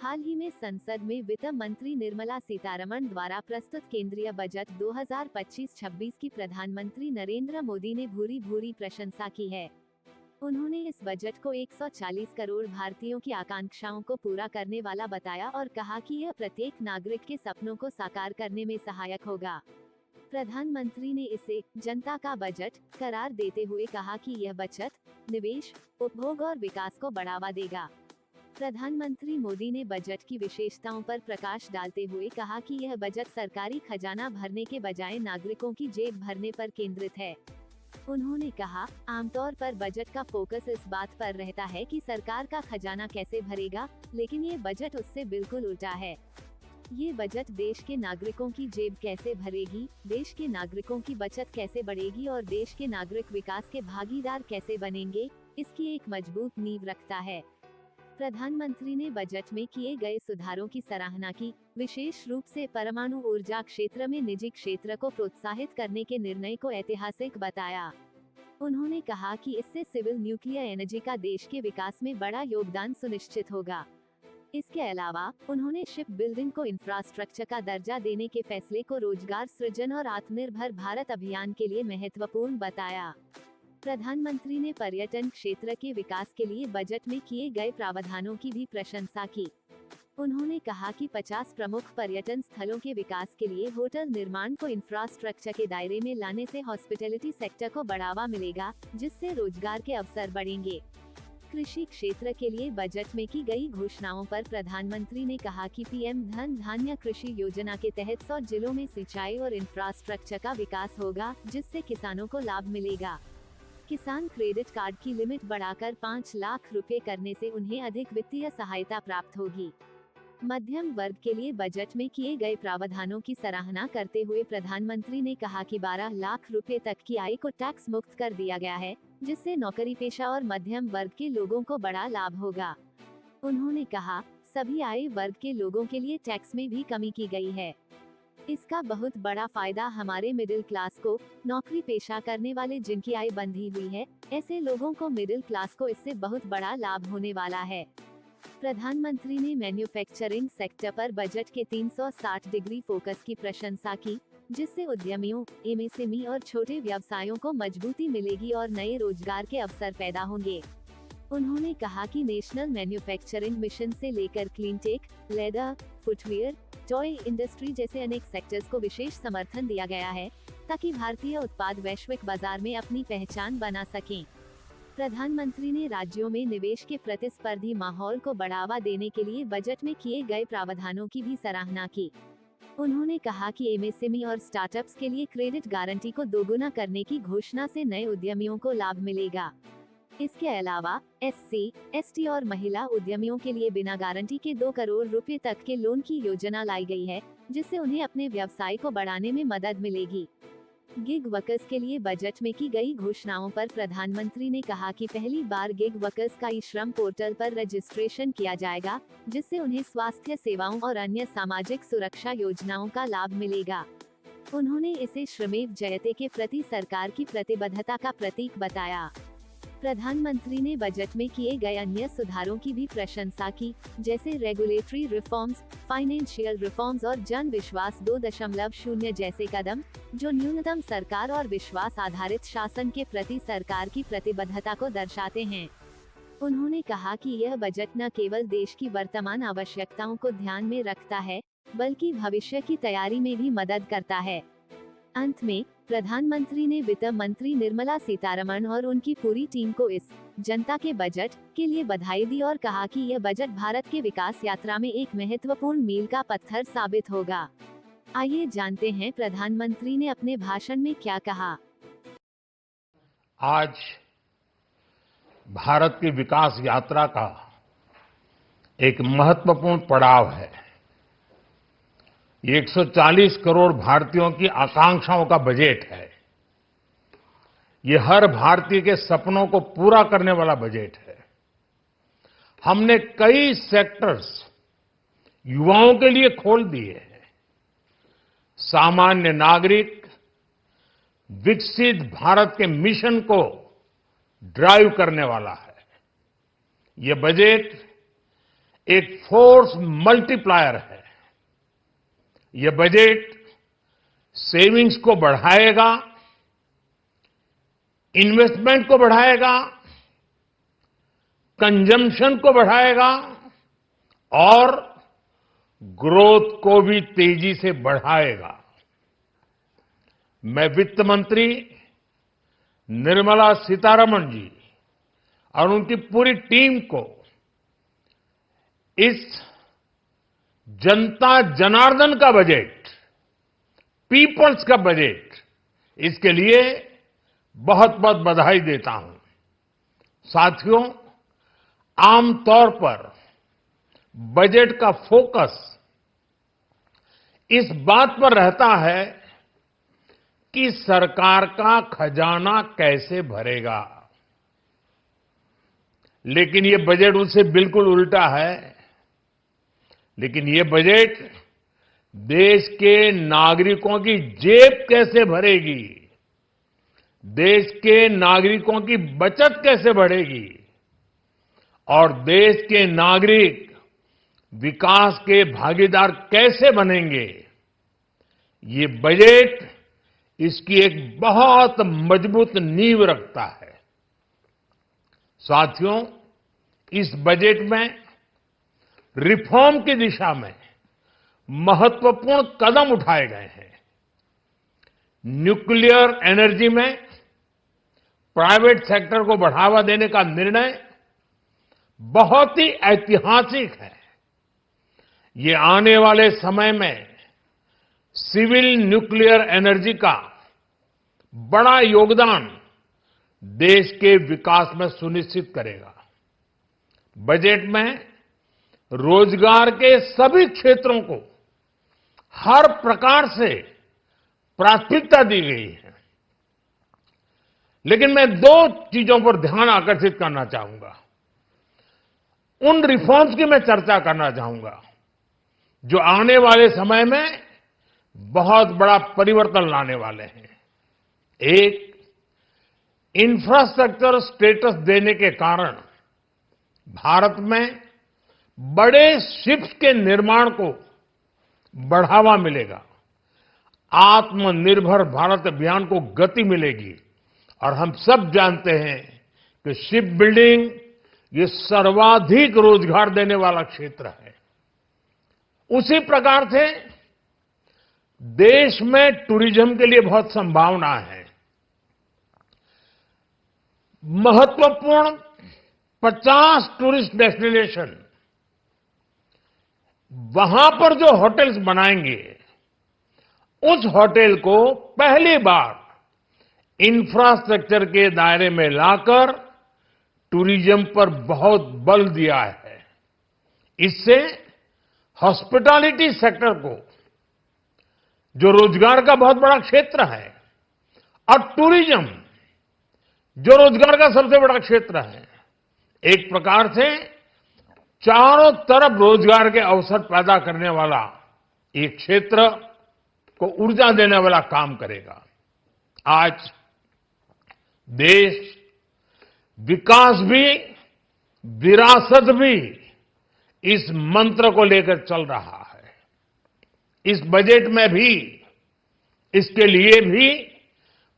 हाल ही में संसद में वित्त मंत्री निर्मला सीतारमण द्वारा प्रस्तुत केंद्रीय बजट 2025-26 की प्रधानमंत्री नरेंद्र मोदी ने भूरी भूरी प्रशंसा की है। उन्होंने इस बजट को 140 करोड़ भारतीयों की आकांक्षाओं को पूरा करने वाला बताया और कहा कि यह प्रत्येक नागरिक के सपनों को साकार करने में सहायक होगा। प्रधानमंत्री ने इसे जनता का बजट करार देते हुए कहा कि यह बचत, निवेश, उपभोग और विकास को बढ़ावा देगा। प्रधानमंत्री मोदी ने बजट की विशेषताओं पर प्रकाश डालते हुए कहा कि यह बजट सरकारी खजाना भरने के बजाय नागरिकों की जेब भरने पर केंद्रित है। उन्होंने कहा, आमतौर पर बजट का फोकस इस बात पर रहता है कि सरकार का खजाना कैसे भरेगा, लेकिन ये बजट उससे बिल्कुल उल्टा है। ये बजट देश के नागरिकों की जेब कैसे भरेगी, देश के नागरिकों की बचत कैसे बढ़ेगी और देश के नागरिक विकास के भागीदार कैसे बनेंगे, इसकी एक मजबूत नींव रखता है। प्रधानमंत्री ने बजट में किए गए सुधारों की सराहना की, विशेष रूप से परमाणु ऊर्जा क्षेत्र में निजी क्षेत्र को प्रोत्साहित करने के निर्णय को ऐतिहासिक बताया। उन्होंने कहा कि इससे सिविल न्यूक्लियर एनर्जी का देश के विकास में बड़ा योगदान सुनिश्चित होगा। इसके अलावा उन्होंने शिप बिल्डिंग को इंफ्रास्ट्रक्चर का दर्जा देने के फैसले को रोजगार सृजन और आत्मनिर्भर भारत अभियान के लिए महत्वपूर्ण बताया। प्रधानमंत्री ने पर्यटन क्षेत्र के विकास के लिए बजट में किए गए प्रावधानों की भी प्रशंसा की। उन्होंने कहा कि 50 प्रमुख पर्यटन स्थलों के विकास के लिए होटल निर्माण को इंफ्रास्ट्रक्चर के दायरे में लाने से हॉस्पिटैलिटी सेक्टर को बढ़ावा मिलेगा, जिससे रोजगार के अवसर बढ़ेंगे। कृषि क्षेत्र के लिए बजट में की गई घोषणाओं पर प्रधानमंत्री ने कहा कि पीएम धन धान्य कृषि योजना के तहत 100 जिलों में सिंचाई और इंफ्रास्ट्रक्चर का विकास होगा, जिससे किसानों को लाभ मिलेगा। किसान क्रेडिट कार्ड की लिमिट बढ़ाकर 5 लाख रुपए करने से उन्हें अधिक वित्तीय सहायता प्राप्त होगी। मध्यम वर्ग के लिए बजट में किए गए प्रावधानों की सराहना करते हुए प्रधानमंत्री ने कहा कि 12 लाख रुपए तक की आय को टैक्स मुक्त कर दिया गया है, जिससे नौकरी पेशा और मध्यम वर्ग के लोगों को बड़ा लाभ होगा। उन्होंने कहा, सभी आय वर्ग के लोगों के लिए टैक्स में भी कमी की गई है। इसका बहुत बड़ा फायदा हमारे मिडिल क्लास को, नौकरी पेशा करने वाले जिनकी आय बंधी हुई है, ऐसे लोगों को मिडिल क्लास को इससे बहुत बड़ा लाभ होने वाला है। प्रधानमंत्री ने मैन्युफैक्चरिंग सेक्टर पर बजट के 360 डिग्री फोकस की प्रशंसा की, जिससे उद्यमियों, एमएसएमई और छोटे व्यवसायों को मजबूती मिलेगी और नए रोजगार के अवसर पैदा होंगे। उन्होंने कहा कि नेशनल मैन्युफैक्चरिंग मिशन से लेकर cleantech, leather, footwear, toy industry जैसे अनेक सेक्टर्स को विशेष समर्थन दिया गया है, ताकि भारतीय उत्पाद वैश्विक बाजार में अपनी पहचान बना सकें। प्रधानमंत्री ने राज्यों में निवेश के प्रतिस्पर्धी माहौल को बढ़ावा देने के लिए बजट में किए गए प्रावधानों की भी सराहना की। उन्होंने कहा कि एमएसएमई और स्टार्टअप्स के लिए क्रेडिट गारंटी को दोगुना करने की घोषणा से नए उद्यमियों को लाभ मिलेगा। इसके अलावा एससी, एसटी और महिला उद्यमियों के लिए बिना गारंटी के 2 करोड़ रुपए तक के लोन की योजना लाई गई है, जिससे उन्हें अपने व्यवसाय को बढ़ाने में मदद मिलेगी। गिग वर्कर्स के लिए बजट में की गई घोषणाओं पर प्रधानमंत्री ने कहा कि पहली बार गिग वर्कर्स का ई-श्रम पोर्टल पर रजिस्ट्रेशन किया जाएगा, जिससे उन्हें स्वास्थ्य सेवाओं और अन्य सामाजिक सुरक्षा योजनाओं का लाभ मिलेगा। उन्होंने इसे श्रमेव जयते के प्रति सरकार की प्रतिबद्धता का प्रतीक बताया। प्रधानमंत्री ने बजट में किए गए अन्य सुधारों की भी प्रशंसा की, जैसे रेगुलेटरी रिफॉर्म्स, फाइनेंशियल रिफॉर्म्स और जन विश्वास 2.0 जैसे कदम, जो न्यूनतम सरकार और विश्वास आधारित शासन के प्रति सरकार की प्रतिबद्धता को दर्शाते हैं। उन्होंने कहा कि यह बजट न केवल देश की वर्तमान आवश्यकताओं को ध्यान में रखता है, बल्कि भविष्य की तैयारी में भी मदद करता है। अंत में प्रधानमंत्री ने वित्त मंत्री निर्मला सीतारमण और उनकी पूरी टीम को इस जनता के बजट के लिए बधाई दी और कहा कि यह बजट भारत के विकास यात्रा में एक महत्वपूर्ण मील का पत्थर साबित होगा। आइए जानते हैं प्रधानमंत्री ने अपने भाषण में क्या कहा। आज भारत की विकास यात्रा का एक महत्वपूर्ण पड़ाव है। ये 140 करोड़ भारतीयों की आकांक्षाओं का बजट है। ये हर भारतीय के सपनों को पूरा करने वाला बजट है। हमने कई सेक्टर्स युवाओं के लिए खोल दिए हैं। सामान्य नागरिक विकसित भारत के मिशन को ड्राइव करने वाला है। ये बजट एक फोर्स मल्टीप्लायर है। यह बजट सेविंग्स को बढ़ाएगा, इन्वेस्टमेंट को बढ़ाएगा, कंजम्पशन को बढ़ाएगा और ग्रोथ को भी तेजी से बढ़ाएगा। मैं वित्त मंत्री निर्मला सीतारमण जी और उनकी पूरी टीम को इस जनता जनार्दन का बजट, पीपल्स का बजट, इसके लिए बहुत बहुत बधाई देता हूं। साथियों, आमतौर पर बजट का फोकस इस बात पर रहता है कि सरकार का खजाना कैसे भरेगा, लेकिन ये बजट उससे बिल्कुल उल्टा है। लेकिन ये बजट देश के नागरिकों की जेब कैसे भरेगी, देश के नागरिकों की बचत कैसे बढ़ेगी और देश के नागरिक विकास के भागीदार कैसे बनेंगे, ये बजट इसकी एक बहुत मजबूत नींव रखता है। साथियों, इस बजट में रिफॉर्म की दिशा में महत्वपूर्ण कदम उठाए गए हैं। न्यूक्लियर एनर्जी में प्राइवेट सेक्टर को बढ़ावा देने का निर्णय बहुत ही ऐतिहासिक है। ये आने वाले समय में सिविल न्यूक्लियर एनर्जी का बड़ा योगदान देश के विकास में सुनिश्चित करेगा। बजट में रोजगार के सभी क्षेत्रों को हर प्रकार से प्राथमिकता दी गई है। लेकिन मैं दो चीजों पर ध्यान आकर्षित करना चाहूंगा। उन रिफॉर्म्स की मैं चर्चा करना चाहूंगा जो आने वाले समय में बहुत बड़ा परिवर्तन लाने वाले हैं। एक, इंफ्रास्ट्रक्चर स्टेटस देने के कारण भारत में बड़े शिप्स के निर्माण को बढ़ावा मिलेगा, आत्मनिर्भर भारत अभियान को गति मिलेगी। और हम सब जानते हैं कि शिप बिल्डिंग ये सर्वाधिक रोजगार देने वाला क्षेत्र है। उसी प्रकार से देश में टूरिज्म के लिए बहुत संभावना है। महत्वपूर्ण 50 टूरिस्ट डेस्टिनेशन, वहां पर जो होटल्स बनाएंगे, उस होटल को पहली बार इंफ्रास्ट्रक्चर के दायरे में लाकर टूरिज्म पर बहुत बल दिया है। इससे हॉस्पिटैलिटी सेक्टर को, जो रोजगार का बहुत बड़ा क्षेत्र है, और टूरिज्म जो रोजगार का सबसे बड़ा क्षेत्र है, एक प्रकार से चारों तरफ रोजगार के अवसर पैदा करने वाला एक क्षेत्र को ऊर्जा देने वाला काम करेगा। आज देश विकास भी, विरासत भी इस मंत्र को लेकर चल रहा है। इस बजट में भी इसके लिए भी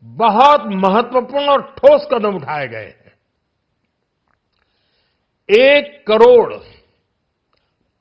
बहुत महत्वपूर्ण और ठोस कदम उठाए गए हैं। 1 करोड़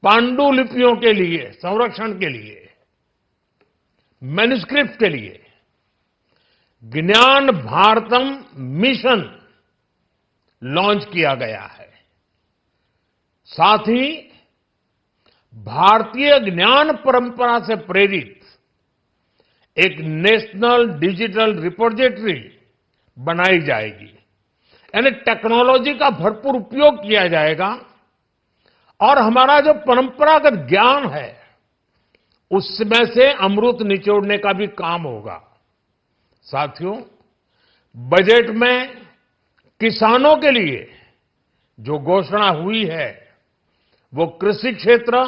पांडुलिपियों के लिए संरक्षण के लिए, मैन्युस्क्रिप्ट के लिए ज्ञान भारतम मिशन लॉन्च किया गया है। साथ ही भारतीय ज्ञान परंपरा से प्रेरित एक नेशनल डिजिटल रिपोजिटरी बनाई जाएगी। यानी टेक्नोलॉजी का भरपूर उपयोग किया जाएगा और हमारा जो परंपरागत ज्ञान है उसमें से अमृत निचोड़ने का भी काम होगा। साथियों, बजट में किसानों के लिए जो घोषणा हुई है वो कृषि क्षेत्र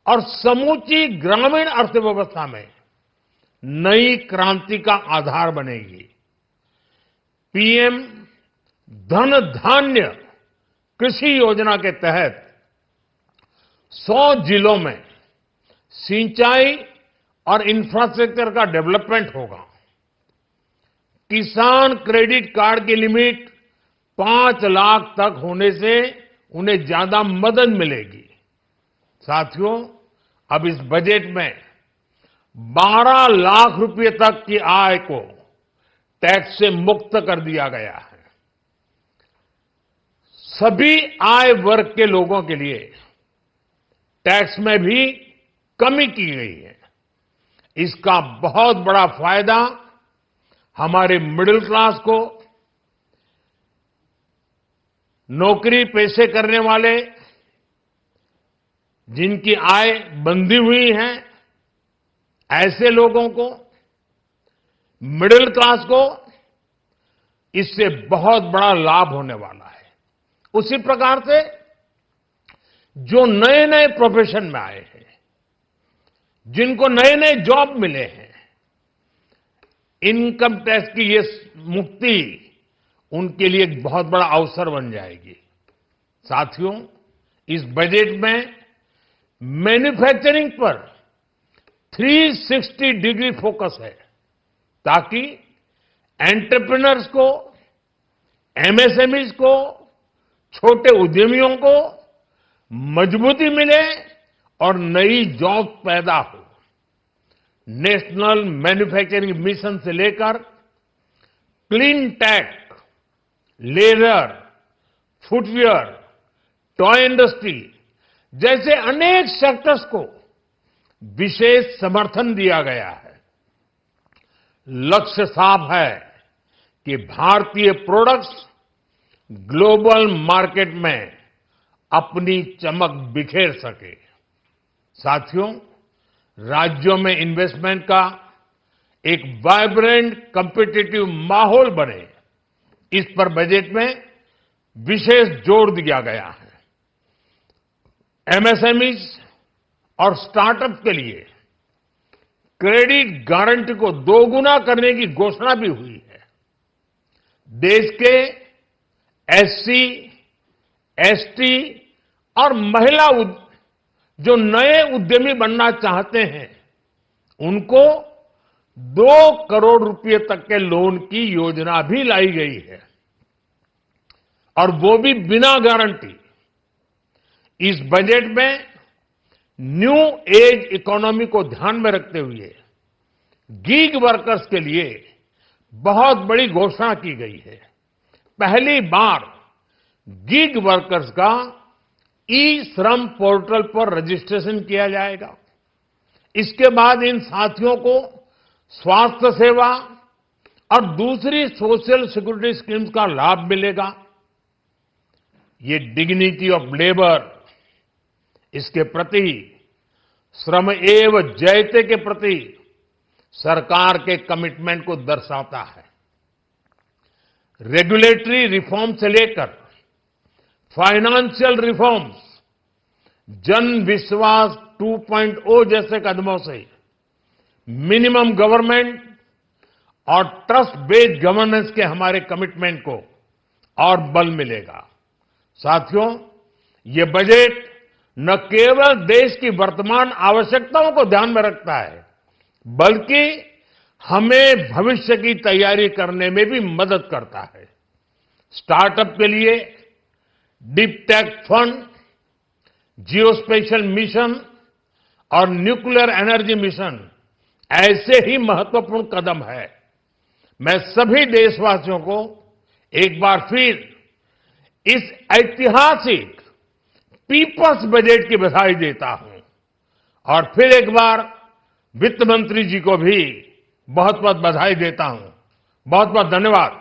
और समूची ग्रामीण अर्थव्यवस्था में नई क्रांति का आधार बनेगी। पीएम धन धान्य कृषि योजना के तहत 100 जिलों में सिंचाई और इंफ्रास्ट्रक्चर का डेवलपमेंट होगा। किसान क्रेडिट कार्ड की लिमिट 5 लाख तक होने से उन्हें ज्यादा मदद मिलेगी। साथियों, अब इस बजट में 12 लाख रुपए तक की आय को टैक्स से मुक्त कर दिया गया है। सभी आय वर्ग के लोगों के लिए टैक्स में भी कमी की गई है। इसका बहुत बड़ा फायदा हमारे मिडिल क्लास को, नौकरी पेशे करने वाले जिनकी आय बंधी हुई है, ऐसे लोगों को, मिडिल क्लास को इससे बहुत बड़ा लाभ होने वाला है। उसी प्रकार से जो नए नए प्रोफेशन में आए हैं, जिनको नए नए जॉब मिले हैं, इनकम टैक्स की ये मुक्ति उनके लिए एक बहुत बड़ा अवसर बन जाएगी। साथियों, इस बजट में मैन्युफैक्चरिंग पर 360 डिग्री फोकस है, ताकि एंटरप्रेन्योर्स को, एमएसएमईज को, छोटे उद्यमियों को मजबूती मिले और नई जॉब पैदा हो। नेशनल मैन्युफैक्चरिंग मिशन से लेकर clean tech, leather, footwear, toy industry जैसे अनेक सेक्टर्स को विशेष समर्थन दिया गया है। लक्ष्य साफ है कि भारतीय प्रोडक्ट्स ग्लोबल मार्केट में अपनी चमक बिखेर सके। साथियों, राज्यों में इन्वेस्टमेंट का एक वाइब्रेंट कॉम्पिटिटिव माहौल बने, इस पर बजट में विशेष जोर दिया गया है। एमएसएमईज और स्टार्टअप के लिए क्रेडिट गारंटी को दोगुना करने की घोषणा भी हुई है। देश के एससी, एसटी और महिला जो नए उद्यमी बनना चाहते हैं, उनको 2 करोड़ रुपए तक के लोन की योजना भी लाई गई है, और वो भी बिना गारंटी। इस बजट में न्यू एज इकोनॉमी को ध्यान में रखते हुए गीग वर्कर्स के लिए बहुत बड़ी घोषणा की गई है। पहली बार गीग वर्कर्स का ई श्रम पोर्टल पर रजिस्ट्रेशन किया जाएगा। इसके बाद इन साथियों को स्वास्थ्य सेवा और दूसरी सोशल सिक्योरिटी स्कीम्स का लाभ मिलेगा। ये डिग्निटी ऑफ लेबर, इसके प्रति, श्रम एव जयते के प्रति सरकार के कमिटमेंट को दर्शाता है। रेगुलेटरी रिफॉर्म से लेकर फाइनेंशियल रिफॉर्म्स, जन विश्वास 2.0 जैसे कदमों से मिनिमम गवर्नमेंट और ट्रस्ट बेस्ड गवर्नेंस के हमारे कमिटमेंट को और बल मिलेगा। साथियों, ये बजट न केवल देश की वर्तमान आवश्यकताओं को ध्यान में रखता है, बल्कि हमें भविष्य की तैयारी करने में भी मदद करता है। स्टार्टअप के लिए deep tech fund, geospatial mission और न्यूक्लियर एनर्जी मिशन ऐसे ही महत्वपूर्ण कदम है। मैं सभी देशवासियों को एक बार फिर इस ऐतिहासिक पीपल्स बजट की बधाई देता हूं, और फिर एक बार वित्त मंत्री जी को भी बहुत बहुत बधाई देता हूं। बहुत बहुत धन्यवाद।